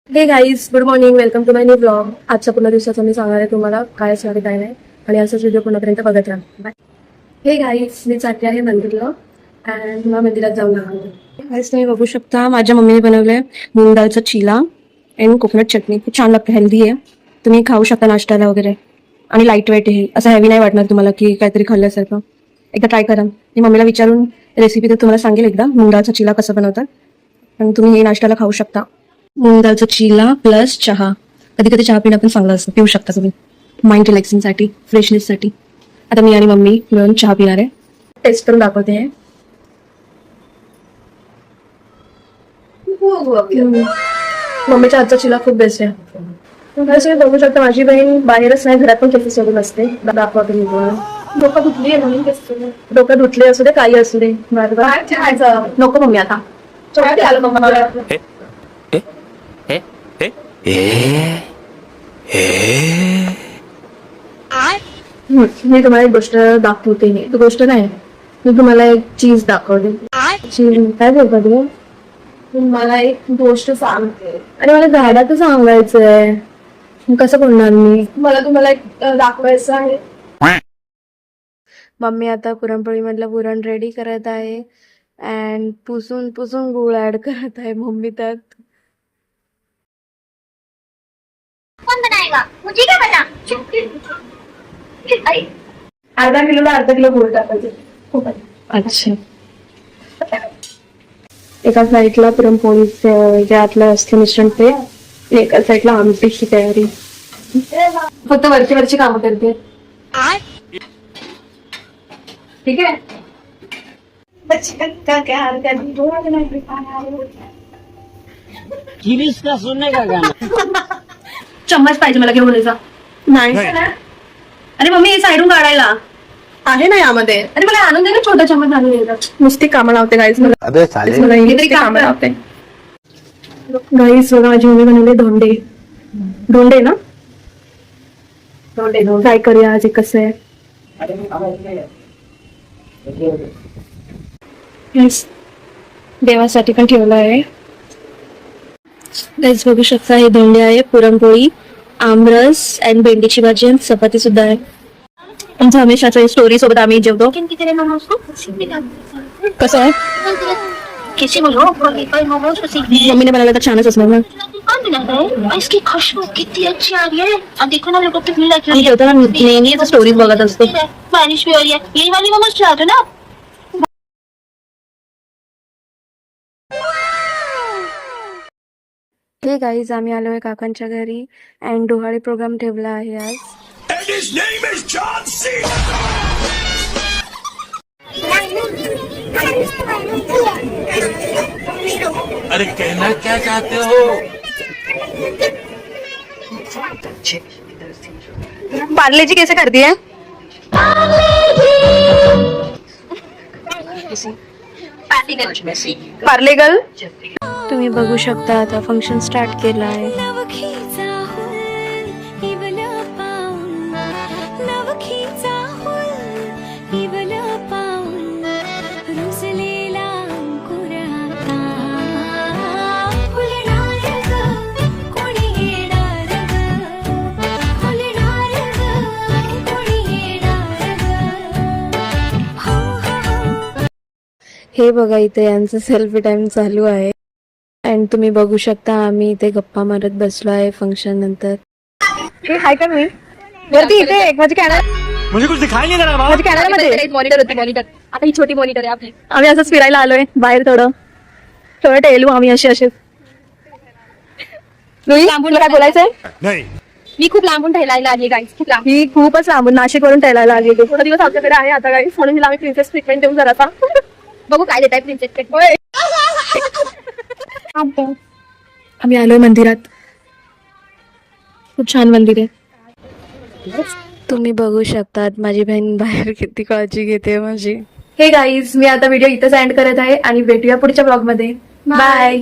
हे guys, good morning, welcome to my new blog. आजच्या पूर्ण दिवसाचं मी सांगणार आहे तुम्हाला काय असणार काय नाही, आणि असंच व्हिडिओ पूर्णपर्यंत बघत राहा. बाय. हे गाईज, मी चालली आहे मंदिरला अँड मला मंदिरात जाऊन लागते. गाईज, तुम्ही बघू शकता माझ्या मम्मीने बनवलंय मूग डाळचा चिला अँड कोकोनट चटणी. खूप छान लागतं, हेल्दी आहे. तुम्ही खाऊ शकता नाश्त्याला वगैरे, आणि लाईट वेट आहे. असं हेवी नाही वाटणार तुम्हाला की काहीतरी खाल्ल्यासारखं. एकदा ट्राय करा. मी मम्मीला विचारून रेसिपी तर तुम्हाला सांगेल एकदा मूग डाळचा चिला कसं बनवतात, आणि तुम्ही हे नाश्त्याला खाऊ शकता. मूग डाळचा चिला प्लस चहा. कधी कधी चहा पिणं पण चांगलं असतं, पिऊ शकता तुम्ही माइंड रिलॅक्सिंगसाठी, फ्रेशनेससाठी. आता मी आणि मम्मी मिळून चहा पिणार आहे. टेस्ट करून दाखवते. मम्मीच्या हातचा चिला खूप बेस्ट आहे. तुम्ही बघू शकता माझी बहीण बाहेरच नाही, घरात पण केस सोडून असते. दाखवते मी तुम्हाला. डोकं धुतली आहे म्हणून केस, डोकं धुतले असू दे काही असू दे. नको मम्मी आता मी तुम्हाला एक गोष्ट दाखवते. ती गोष्ट नाही, मी तुम्हाला एक चीज दाखवते. चीज काय बोलतो मला एक गोष्ट सांगते, आणि मला झाडाचं सांगायचंय. कसं बोलणार मी, मला तुम्हाला एक दाखवायचं आहे. मम्मी आता पुरणपोळी मधलं पुरण रेडी करत आहे अँड पुसून पुसून गुळ ऍड करत आहे मम्मी त्यात. कौन बनाएगा? मुझे क्या पता? अर्धा किलो गुळ टाकायचे. खूप अच्छा. एका साईडला पुरणपोळीचे जे आतलं असतं मिश्रण ते, एका साईडला आमटीची तयारी. फक्त वरची कामं करते. ठीक आहे. सुनने का गाना. चम्मच पाहिजे मला घेऊन यायचा. नाही अरे मम्मी हे साईडून काढायला आहे ना यामध्ये. अरे मला आणून दे ना, छोटा चम्मच आणून द्यायचा. नुसती कामं लावते गाईस मला. कामं लावते गाईस. बघा माझी मम्मी बनवले धोंडे. धोंडे ना, धोंडे ट्राय करूया आज कसं आहे. देवासाठी पण ठेवलं आहे. गाईस बघू शकता हे धोंडे आहे, पुरणपोळी, आमरस अँड भेंडीची भाजी आणि चपाती सुद्धा आहे. आमच्या हमेशाच्या स्टोरी सोबत आम्ही जेवतो. कसं आहे मम्मीने बनवलं तर छानच असणार ना. इसकी खुशबू कितनी अच्छी आ रही है. अब देखो ना, लोगों कितनी लगी आम्ही जेवताना नेहमी स्टोरीज बघत असतो. बारिश भी हो रही है. यही वाली मोमोज खिला दो ना. हे गाईज, आम्ही आलोय काकांच्या घरी अँड डोहाळे प्रोग्राम ठेवला आहे आज. And his name is John Cena! अरे कहना क्या चाहते हो? पार्ले जी कैसे करती है? पार्ले गर्ल. तुम्ही बघू शकता आता फंक्शन स्टार्ट केलं आहे. हे बघा इथे यांचं सेल्फी टाइम चालू आहे अँड तुम्ही बघू शकता आम्ही इथे गप्पा मारत बसलो आहे फंक्शन नंतर. हे हाय का मी वरती इथे माझी कॅमेरा, मुझे कुछ दिखाई नहीं दे रहा. माझी कॅमेरा मध्ये मॉनिटर होती. मॉनिटर आता ही छोटी मॉनिटर आहे आपली. आम्ही असंच फिरायला आलोय बाहेर. थोडं टेलू आम्ही असे काय बोलायचंय. नहीं. मी खूप लांबून ठेवायला आली गाईस. खूप लांब. ही खूपच लांबून नाशिक वरून टेलायला आली. थोडा दिवस आमच्याकडे आहे आता गाईस, म्हणून हिला आम्ही प्रिन्सेस ट्रीटमेंट देऊ जरा. बघू काय देताय प्रिन्सेस. आम्ही आलोय मंदिरात. खूप छान मंदिर आहे. तुम्ही बघू शकतात माझी बहीण बाहेर किती काळजी घेते माझी. हे गाईज, मी आता व्हिडिओ इथेच एंड करत आहे आणि भेटूया पुढच्या ब्लॉग मध्ये. बाय.